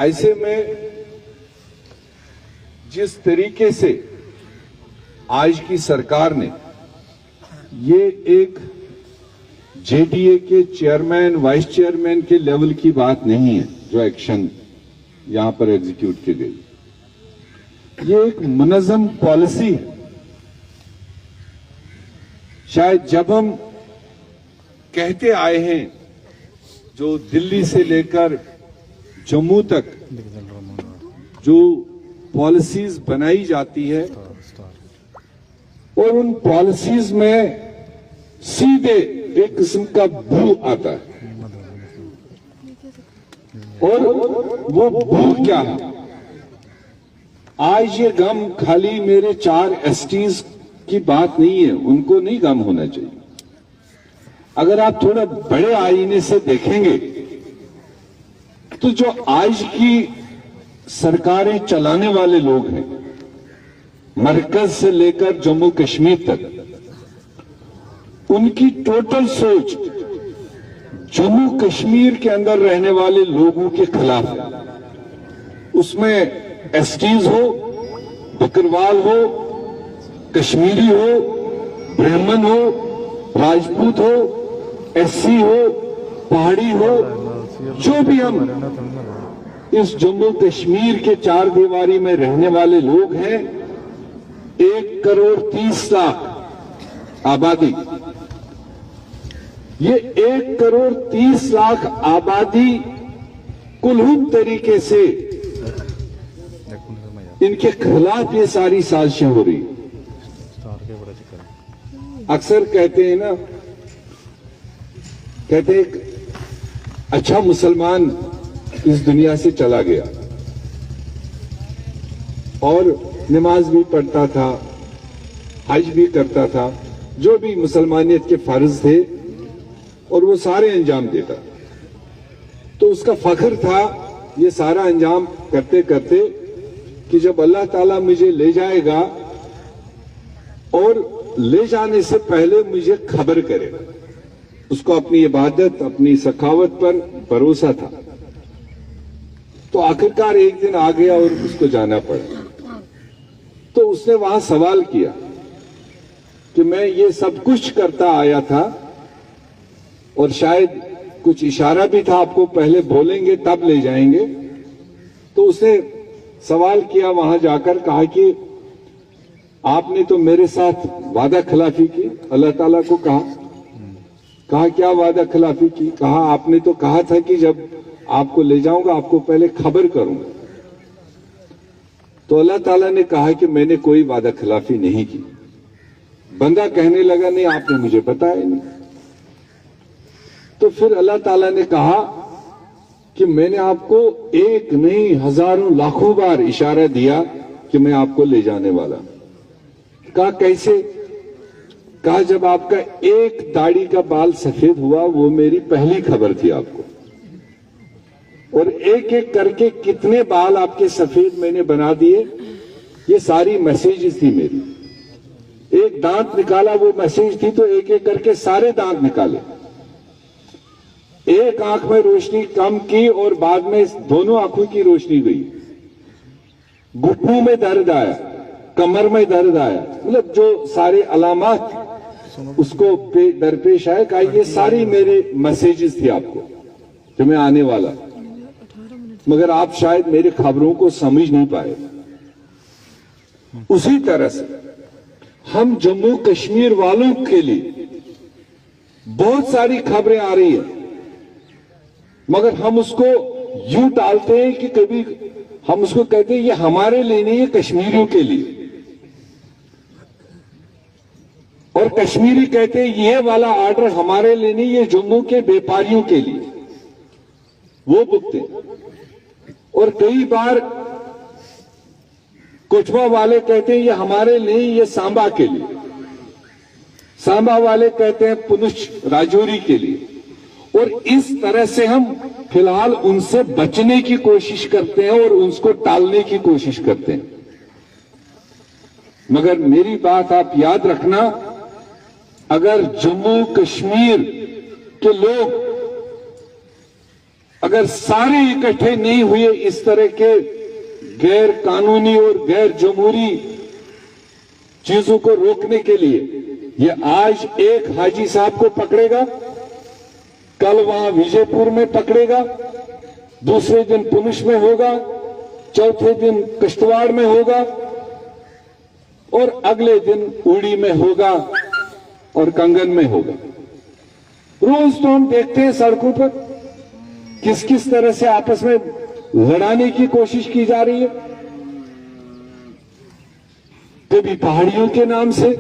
ऐसे में जिस तरीके से आज की सरकार ने ये एक जेडीए के चेयरमैन वाइस चेयरमैन के लेवल की बात नहीं है जो एक्शन यहां पर एग्जीक्यूट की गई, ये एक मुनज़्ज़म पॉलिसी है। शायद जब हम कहते आए हैं जो दिल्ली से लेकर जम्मू तक जो पॉलिसीज बनाई जाती है और उन पॉलिसीज में सीधे एक किस्म का भू आता है, और वो भू क्या है? आज ये गम खाली मेरे 4 एसटीज की बात नहीं है, उनको नहीं गम होना चाहिए। अगर आप थोड़ा बड़े आईने से देखेंगे तो जो आज की सरकारें चलाने वाले लोग हैं, मरकज से लेकर जम्मू कश्मीर तक, उनकी टोटल सोच जम्मू कश्मीर के अंदर रहने वाले लोगों के खिलाफ है। उसमें एसटीज हो, बकरवाल हो, कश्मीरी हो, ब्राह्मण हो, राजपूत हो, एससी हो, पहाड़ी हो, जो भी हम इस जम्मू कश्मीर के 4 दीवारी में रहने वाले लोग हैं, 1,30,00,000 आबादी, ये 1,30,00,000 आबादी कुलहुम तरीके से इनके खिलाफ ये सारी साजिशें हो रही। अक्सर कहते हैं ना, कहते एक अच्छा मुसलमान इस दुनिया से चला गया और नमाज भी पढ़ता था, हज भी करता था, जो भी मुसलमानियत के फर्ज थे, और वो सारे अंजाम देता। तो उसका फख्र था ये सारा अंजाम करते करते कि जब अल्लाह ताला मुझे ले जाएगा और ले जाने से पहले मुझे खबर करेगा। उसको अपनी इबादत, अपनी सखावत पर भरोसा था। तो आखिरकार एक दिन आ गया और उसको जाना पड़ा। तो उसने वहां सवाल किया कि मैं ये सब कुछ करता आया था, और शायद कुछ इशारा भी था, आपको पहले बोलेंगे तब ले जाएंगे। तो उसने सवाल किया वहां जाकर, कहा कि आपने तो मेरे साथ वादा खिलाफी की। अल्लाह ताला को कहा क्या वादा खिलाफी की? कहा आपने तो कहा था कि जब आपको ले जाऊंगा आपको पहले खबर करूंगा। तो अल्लाह ताला ने कहा कि मैंने कोई वादा खिलाफी नहीं की। बंदा कहने लगा नहीं, आपने मुझे बताया नहीं। तो फिर अल्लाह ताला ने कहा कि मैंने आपको एक नहीं हजारों लाखों बार इशारा दिया कि मैं आपको ले जाने वाला। कहा कैसे? कहा जब आपका एक दाढ़ी का बाल सफेद हुआ वो मेरी पहली खबर थी आपको, और एक एक करके कितने बाल आपके सफेद मैंने बना दिए, ये सारी मैसेजेस थी मेरी। एक दांत निकाला वो मैसेज थी, तो एक एक करके सारे दांत निकाले। एक आंख में रोशनी कम की और बाद में दोनों आंखों की रोशनी गई। घुटनों में दर्द आया, कमर में दर्द आया, मतलब जो सारे अलामात उसको दरपेश आए। कहा ये सारी मेरे मैसेजेस थी आपको कि मैं आने वाला, मगर आप शायद मेरे खबरों को समझ नहीं पाए। उसी तरह से हम जम्मू कश्मीर वालों के लिए बहुत सारी खबरें आ रही है, मगर हम उसको यूं टालते हैं कि कभी हम उसको कहते हैं ये हमारे लिए नहीं है, कश्मीरियों के लिए। और कश्मीरी कहते हैं ये वाला ऑर्डर हमारे लिए नहीं, ये जम्मू के व्यापारियों के लिए, वो भुगते। और कई बार कोचवा वाले कहते हैं ये हमारे लिए, ये सांबा के लिए। सांबा वाले कहते हैं पुनुष राजौरी के लिए। और इस तरह से हम फिलहाल उनसे बचने की कोशिश करते हैं और उसको टालने की कोशिश करते हैं। मगर मेरी बात आप याद रखना, अगर जम्मू कश्मीर के लोग अगर सारे इकट्ठे नहीं हुए इस तरह के गैर कानूनी और गैर जमहूरी चीजों को रोकने के लिए, ये आज एक हाजी साहब को पकड़ेगा, कल वहां विजयपुर में पकड़ेगा, दूसरे दिन पुलिस में होगा, चौथे दिन किश्तवाड़ में होगा और अगले दिन उड़ी में होगा और कंगन में होगा। रोज तो हम देखते हैं सड़कों पर किस किस तरह से आपस में लड़ाने की कोशिश की जा रही है, कभी पहाड़ियों के नाम से,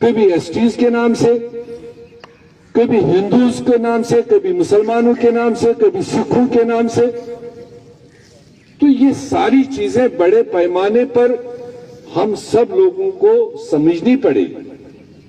कभी एसटीज के नाम से, कभी हिंदूज के नाम से, कभी मुसलमानों के नाम से, कभी सिखों के नाम से। तो ये सारी चीजें बड़े पैमाने पर हम सब लोगों को समझनी पड़ेगी।